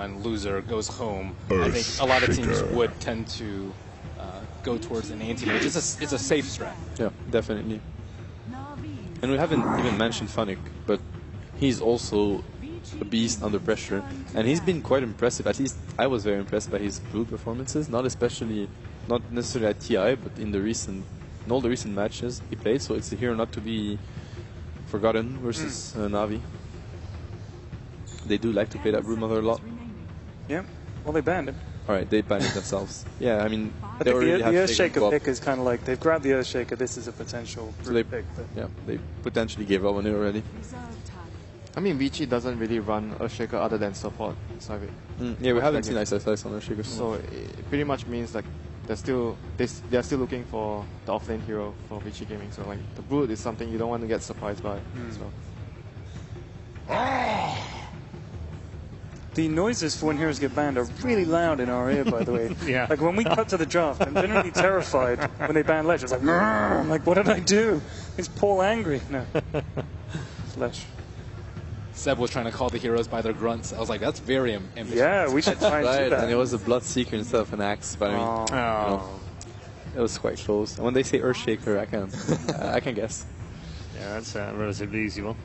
and loser goes home, I think a lot of teams would tend to go towards an anti-mage. It's a safe strat. Yeah, definitely. And we haven't even mentioned Funnick, but he's also a beast under pressure, and he's been quite impressive. At least I was very impressed by his blue performances. Not necessarily at TI, but in all the recent matches he played. So it's a hero not to be forgotten versus Navi. They do like to play that Broodmother a lot. Yeah, well, they banned him. Alright, they banned it themselves. Yeah, I mean, I think the Earthshaker pick is kind of like, they've grabbed the Earthshaker, this is a potential pick. But yeah, they potentially gave up on it already. I mean, Vici doesn't really run Earthshaker other than support inside it. Yeah, we haven't seen SSIs on Earthshaker. So it pretty much means like they're still looking for the offlane hero for Vici Gaming. So like the Brood is something you don't want to get surprised by as well. The noises for when heroes get banned are really loud in our ear, by the way. Yeah. Like when we cut to the draft, I'm generally terrified when they ban Ledge. It's like, I'm like, what did I do? Is Paul angry? No. Ledge. Seb was trying to call the heroes by their grunts. I was like, that's very ambitious. Yeah, we should try and do that. And it was a Bloodseeker instead of an axe, but I mean, you know, it was quite close. And when they say Earthshaker, I can guess. Yeah, that's a relatively easy one.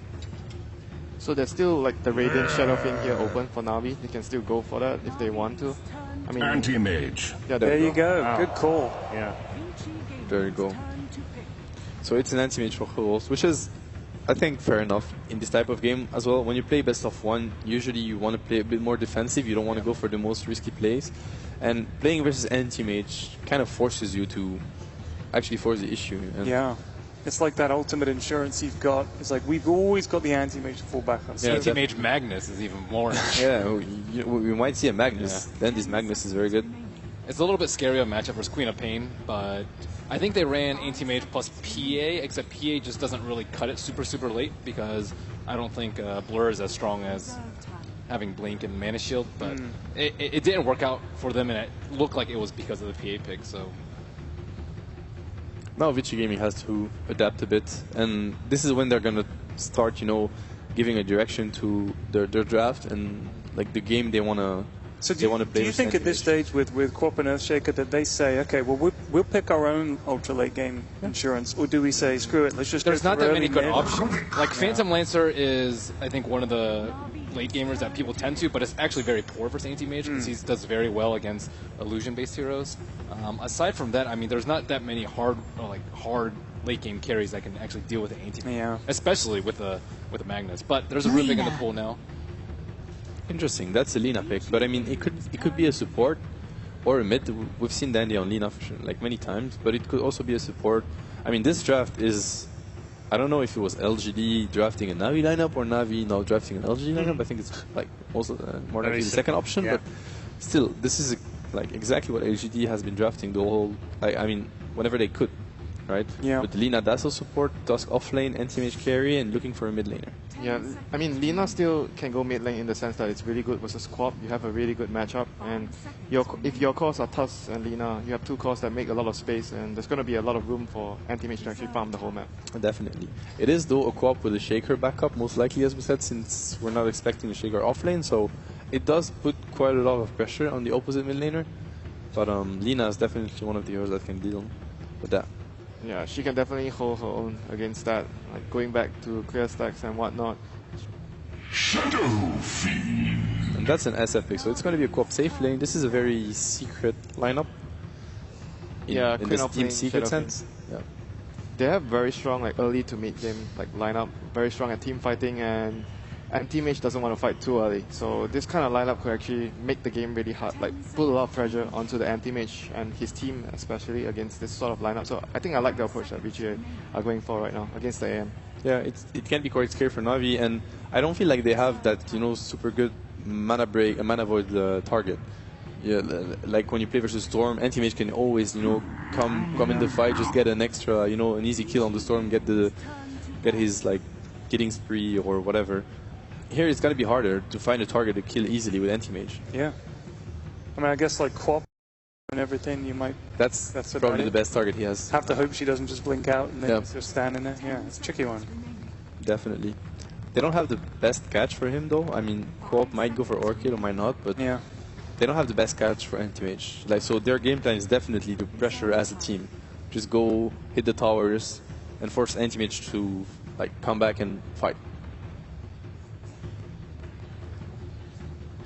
So there's still like the Radiant Shadow Fiend here open for Navi. They can still go for that if they want to. I mean, anti-mage. Yeah, there you go. Good call. Yeah. There you go. So it's an anti-mage for Heroes, which is, I think, fair enough in this type of game as well. When you play best of one, usually you want to play a bit more defensive. You don't want to go for the most risky plays. And playing versus anti-mage kind of forces you to actually force the issue. And yeah. It's like that ultimate insurance you've got. It's like we've always got the anti-mage to fall back on. Yeah, anti-mage Magnus is even more. Yeah, we might see a Magnus. Yeah. Then this Magnus is very good. It's a little bit scary a matchup versus Queen of Pain, but I think they ran anti-mage plus PA, except PA just doesn't really cut it super late because I don't think Blur is as strong as having Blink and Mana Shield, but it didn't work out for them, and it looked like it was because of the PA pick, so... Now Vici Gaming has to adapt a bit, and this is when they're gonna start, you know, giving a direction to their draft and like the game they wanna. So do you think at this stage with Quap and Earthshaker that they say, okay, well we'll pick our own ultra late game insurance, or do we say screw it, let's just? There's not that many good options. Like Phantom Lancer is, I think, one of the late gamers that people tend to, but it's actually very poor versus anti-mage because he does very well against illusion-based heroes. Aside from that, I mean, there's not that many hard late game carries that can actually deal with the anti-mage, especially with the Magnus. But there's a Rune pick in the pool now. Interesting. That's a Lina pick, but I mean, it could be a support or a mid. We've seen Dandy on Lina for sure, like many times, but it could also be a support. I mean, this draft is. I don't know if it was LGD drafting a Navi lineup or Navi now drafting an LGD lineup. I think it's like also more likely the second option, but still, this is like exactly what LGD has been drafting the whole. I mean, whenever they could, right? Yeah. With Lina Dazzle support, Tusk offlane, anti-mage carry, and looking for a mid laner. Yeah, I mean, Lina still can go mid lane in the sense that it's really good versus Quap. You have a really good matchup, and if your cores are Tusk and Lina, you have two cores that make a lot of space, and there's going to be a lot of room for anti-mage to actually farm the whole map. Definitely. It is, though, a Quap with a Shaker backup, most likely, as we said, since we're not expecting a Shaker offlane, so it does put quite a lot of pressure on the opposite mid laner, but Lina is definitely one of the heroes that can deal with that. Yeah, she can definitely hold her own against that, like going back to clear stacks and whatnot. Shadow Fiend. And that's an SF pick, so it's going to be a co-op safe lane. This is a very secret lineup. In this team secret sense. Yeah. They have very strong like early to mid game like lineup, very strong at team fighting, and anti-mage doesn't want to fight too early. So this kind of lineup could actually make the game really hard, like put a lot of pressure onto the anti-mage and his team, especially against this sort of lineup. So I think I like the approach that VGA are going for right now against the AM. Yeah, it can be quite scary for Navi, and I don't feel like they have that, you know, super good mana break, mana void target. Yeah, like when you play versus Storm, anti-mage can always, you know, come in the fight, just get an extra, you know, an easy kill on the Storm, get his like killing spree or whatever. Here it's going to be harder to find a target to kill easily with anti-mage. Yeah. I mean, I guess like Quap and everything, you might... That's probably the best target he has. Have to hope she doesn't just blink out and then just stand in there. Yeah, it's a tricky one. Definitely. They don't have the best catch for him though. I mean, Co-op might go for Orchid or might not, but Yeah. they don't have the best catch for anti-mage. Like, so their game plan is definitely to pressure as a team. Just go hit the towers and force anti-mage to like come back and fight.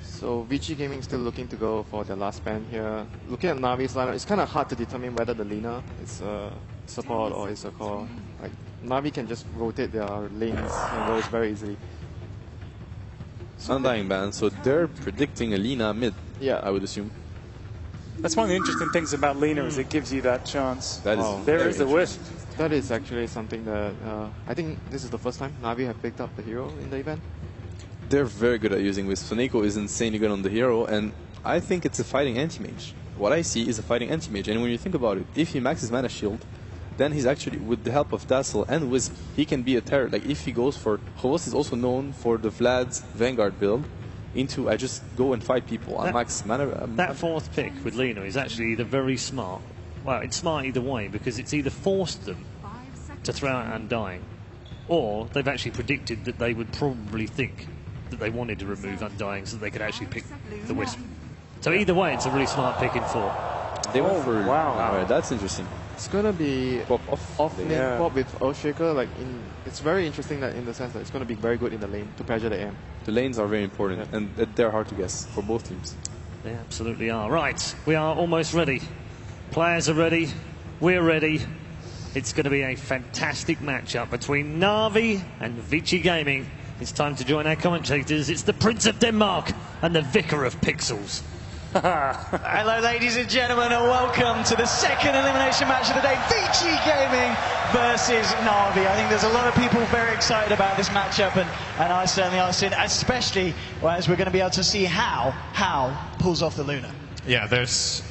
So VG Gaming still looking to go for their last ban here. Looking at Navi's lineup, it's kind of hard to determine whether the Lina is a support or is a core. Like Navi can just rotate their lanes and roles very easily. Undying ban, so they're predicting a Lina mid. Yeah. I would assume. That's one of the interesting things about Lina is it gives you that chance. That is Wow. There very is the wisp. That is actually something that I think this is the first time Navi have picked up the hero in the event. They're very good at using Wisp. Soneko is insanely good on the hero, and I think it's a fighting anti-mage. What I see is a fighting anti-mage, and when you think about it, if he maxes mana shield, then he's actually, with the help of Dazzle and Wisp, he can be a terror. Like, if he goes for... Chovos is also known for the Vlad's Vanguard build, into I just go and fight people. I max mana... That fourth pick with Lina is actually either very smart. Well, it's smart either way, because it's either forced them to throw out Undying, or they've actually predicted that they would probably think that they wanted to remove Undying so that they could actually pick the Wisp. So either way, it's a really smart pick in 4. They went for... wow. Alright, that's interesting. It's gonna be Pop off lane Yeah. pop with Earthshaker. Like it's very interesting that in the sense that it's gonna be very good in the lane to pressure the AM. The lanes are very important, Yeah. and they're hard to guess for both teams. They absolutely are. Right, we are almost ready. Players are ready. We're ready. It's going to be a fantastic matchup between Navi and Vici Gaming. It's time to join our commentators. It's the Prince of Denmark and the Vicar of Pixels. Hello, ladies and gentlemen, and welcome to the second elimination match of the day. Vici Gaming versus Navi. I think there's a lot of people very excited about this matchup, and I certainly are, especially as we're going to be able to see how pulls off the Luna. Yeah, there's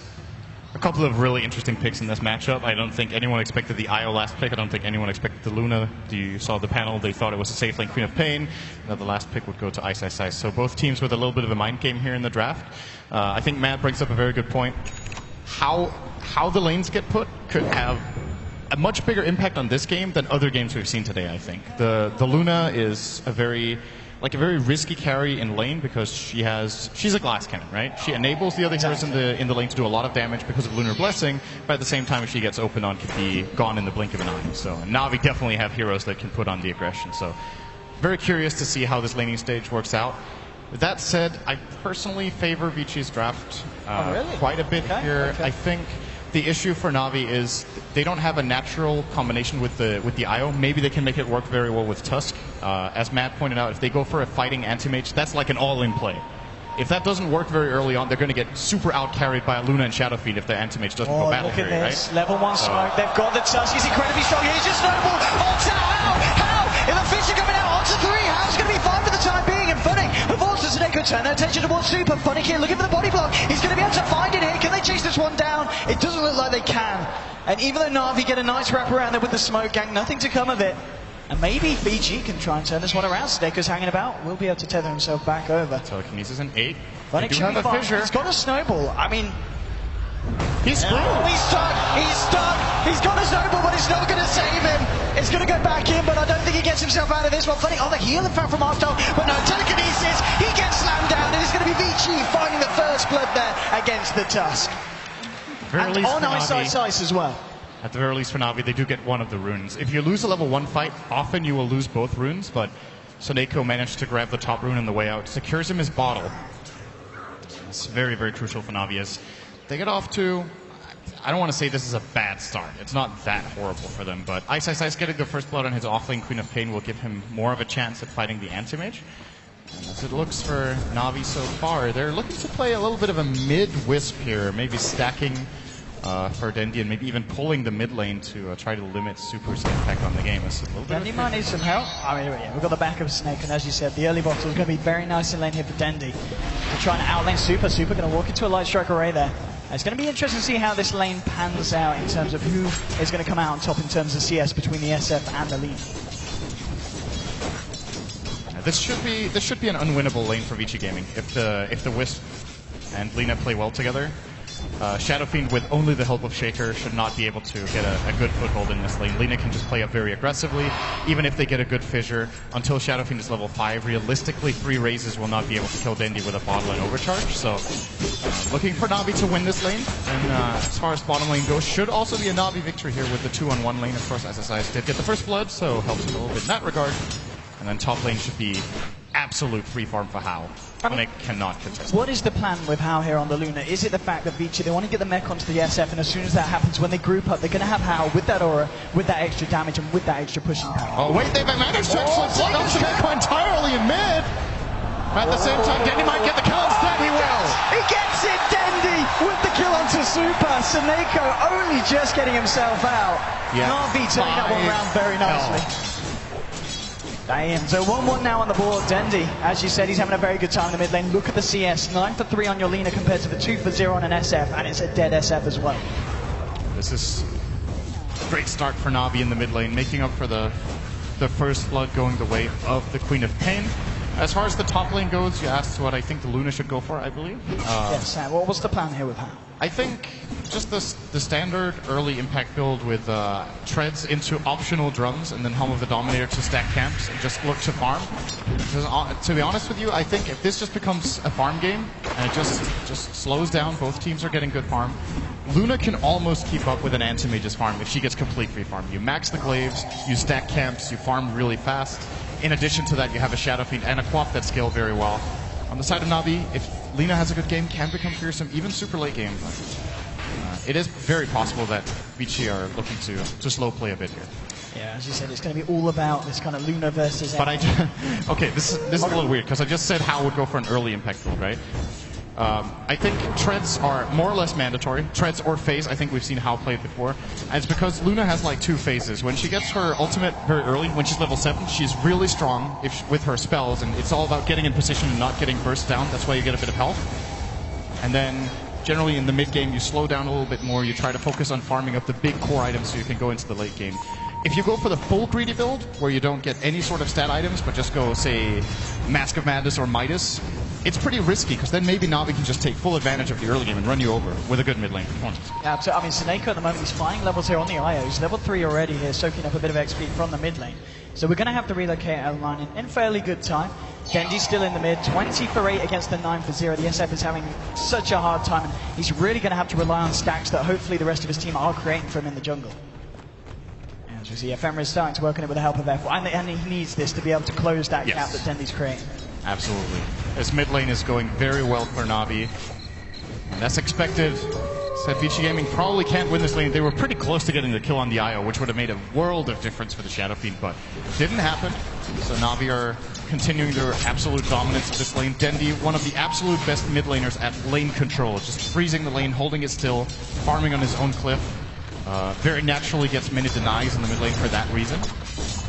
a couple of really interesting picks in this matchup. I don't think anyone expected the IO last pick. I don't think anyone expected the Luna. You saw the panel, they thought it was a safe lane Queen of Pain. That the last pick would go to Ice Ice Ice. So both teams with a little bit of a mind game here in the draft. I think Matt brings up a very good point. How the lanes get put could have a much bigger impact on this game than other games we've seen today, I think. The Luna is a very risky carry in lane because she's a glass cannon, right? She enables the other heroes in the lane to do a lot of damage because of Lunar Blessing, but at the same time, if she gets open on, can be gone in the blink of an eye. So Navi definitely have heroes that can put on the aggression. So very curious to see how this laning stage works out. That said, I personally favor Vici's draft quite a bit here. Okay. I think the issue for Navi is they don't have a natural combination with the IO. Maybe they can make it work very well with Tusk. As Matt pointed out, if they go for a fighting anti-mage, that's like an all-in play. If that doesn't work very early on, they're going to get super out-carried by a Luna and Shadowfiend if the anti-mage doesn't go battle carry, right? Level 1 smoke. They've got the Tusk. He's incredibly strong. He's just snowballed. Onto how? If the fish are coming out onto 3, how's going to be fine for the time being? And Funny, before Soneko turn their attention towards Super. Funny here looking for the body block. He's going to be able to find it here. Can they chase this one down? It doesn't look like they can. And even though Navi get a nice wrap around there with the smoke gang, nothing to come of it. And maybe VG can try and turn this one around. Sneko's hanging about. Will be able to tether himself back over. Telekinesis an 8. Funny should have a fissure. He's got a snowball. I mean, he's screwed. He's stuck. He's stuck. He's got a snowball, but it's not going to save him. It's going to go back in, but I don't think he gets himself out of this one. Funny, the heal in fact from Arstyle, but no, telekinesis. He gets slammed down, and it's going to be Vici finding the first blood there against the Tusk. And on Ice as well. At the very least for Navi, they do get one of the runes. If you lose a level 1 fight, often you will lose both runes, but Soneko managed to grab the top rune on the way out. Secures him his bottle. It's very, very crucial for Navi as they get off to... I don't want to say this is a bad start. It's not that horrible for them, but Ice Ice Ice getting the first blood on his offlane Queen of Pain will give him more of a chance at fighting the anti-mage. And as it looks for Navi so far, they're looking to play a little bit of a mid-wisp here, maybe stacking for Dendi and maybe even pulling the mid lane to try to limit Super's impact on the game. Dendi might need some help. I mean, yeah, we've got the back of Snake, and as you said, the early bottle is going to be very nice in lane here for Dendi. To try and outlane Super. Super going to walk into a Light Strike array there. It's going to be interesting to see how this lane pans out in terms of who is going to come out on top in terms of CS between the SF and the Lina. This should be an unwinnable lane for Vici Gaming if the Wisp and Lina play well together. Shadow Fiend, with only the help of Shaker, should not be able to get a good foothold in this lane. Lina can just play up very aggressively, even if they get a good fissure. Until Shadow Fiend is level 5, realistically, 3 raises will not be able to kill Dendi with a bottle and overcharge. So, looking for Navi to win this lane. And as far as bottom lane goes, should also be a Navi victory here with the 2-on-1 lane. Of course, SSIs did get the first blood, so helps him a little bit in that regard. And then top lane should be absolute free farm for Hao. And it cannot contest. What is the plan with Hao here on the Luna? Is it the fact that Vici, they want to get the mech onto the SF, and as soon as that happens, when they group up, they're going to have Hao with that aura, with that extra damage, and with that extra pushing power? Oh wait, they've managed to actually block off Shineko entirely in mid! At the same time, Dendi might get the kill instead. He will! He gets it, Dendi, with the kill onto Super. Shineko only just getting himself out. Yeah. Na'Vi turning that one around very nicely. Damn, so 1-1 now on the board. Dendi, as you said, he's having a very good time in the mid lane. Look at the CS, 9 for 3 on your Lina compared to the 2 for 0 on an SF, and it's a dead SF as well. This is a great start for Na'Vi in the mid lane, making up for the first blood going the way of the Queen of Pain. As far as the top lane goes, you asked what I think the Luna should go for, I believe. Yes, Sam, what was the plan here with Hao? I think just the standard early impact build with treads into optional drums and then Helm of the Dominator to stack camps and just look to farm. Because, to be honest with you, I think if this just becomes a farm game and it just slows down, both teams are getting good farm, Luna can almost keep up with an Anti-Mage's farm if she gets complete free farm. You max the glaives, you stack camps, you farm really fast. In addition to that, you have a Shadow Fiend and a Quap that scale very well. On the side of Na'Vi, if Lina has a good game, can become fearsome, even super late game. But, it is very possible that Vici are looking to slow play a bit here. Yeah, as you said, it's going to be all about this kind of Luna versus... But okay, this is a little weird, because I just said Hao would go for an early impact build, right? I think treads are more or less mandatory. Treads or phase, I think we've seen Hao play it before. And it's because Luna has like 2 phases. When she gets her ultimate very early, when she's level 7, she's really strong with her spells, and it's all about getting in position and not getting burst down. That's why you get a bit of health. And then generally in the mid game, you slow down a little bit more. You try to focus on farming up the big core items so you can go into the late game. If you go for the full greedy build, where you don't get any sort of stat items, but just go, say, Mask of Madness or Midas, it's pretty risky, because then maybe Na'Vi can just take full advantage of the early game and run you over with a good mid lane performance. Yeah, so, I mean, Shineko at the moment, he's flying levels here on the IO. He's level 3 already here, soaking up a bit of XP from the mid lane. So we're going to have to relocate our line in fairly good time. Dendi's still in the mid, 20 for 8 against the 9 for 0. The SF is having such a hard time, and he's really going to have to rely on stacks that hopefully the rest of his team are creating for him in the jungle. As we see, Ephemera is starting to work on it with the help of F1, and he needs this to be able to close that gap that Dendi's creating. Absolutely. This mid lane is going very well for Na'Vi. And that's expected. Said Vici Gaming probably can't win this lane. They were pretty close to getting the kill on the IO, which would have made a world of difference for the Shadow Fiend, but didn't happen. So Na'Vi are continuing their absolute dominance of this lane. Dendi, one of the absolute best mid laners at lane control, just freezing the lane, holding it still, farming on his own cliff. Very naturally gets many denies in the mid lane for that reason.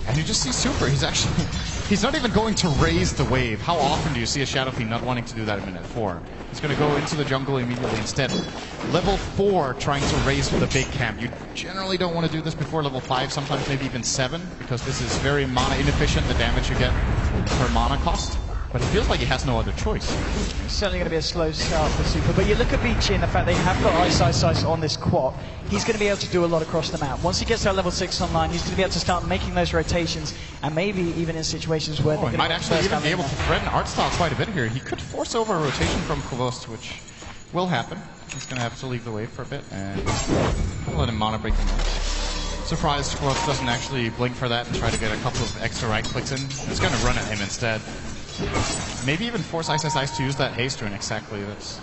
And you just see Super, he's not even going to raise the wave. How often do you see a Shadow Fiend not wanting to do that in minute 4? He's going to go into the jungle immediately instead. Level 4 trying to raise with a big camp. You generally don't want to do this before level 5, sometimes maybe even 7, because this is very mana inefficient, the damage you get per mana cost. But it feels like he has no other choice. It's certainly going to be a slow start for Super, but you look at Vici and the fact they have got Ice on this Quap, he's going to be able to do a lot across the map. Once he gets to level 6 online, he's going to be able to start making those rotations, and maybe even in situations where he might actually even be able to threaten art style quite a bit here. He could force over a rotation from Kovost, which will happen. He's going to have to leave the wave for a bit, and let him mana break him. Surprised Kovost doesn't actually blink for that and try to get a couple of extra right clicks in. He's going to run at him instead. Maybe even force Ice to use that haste rune, exactly. That's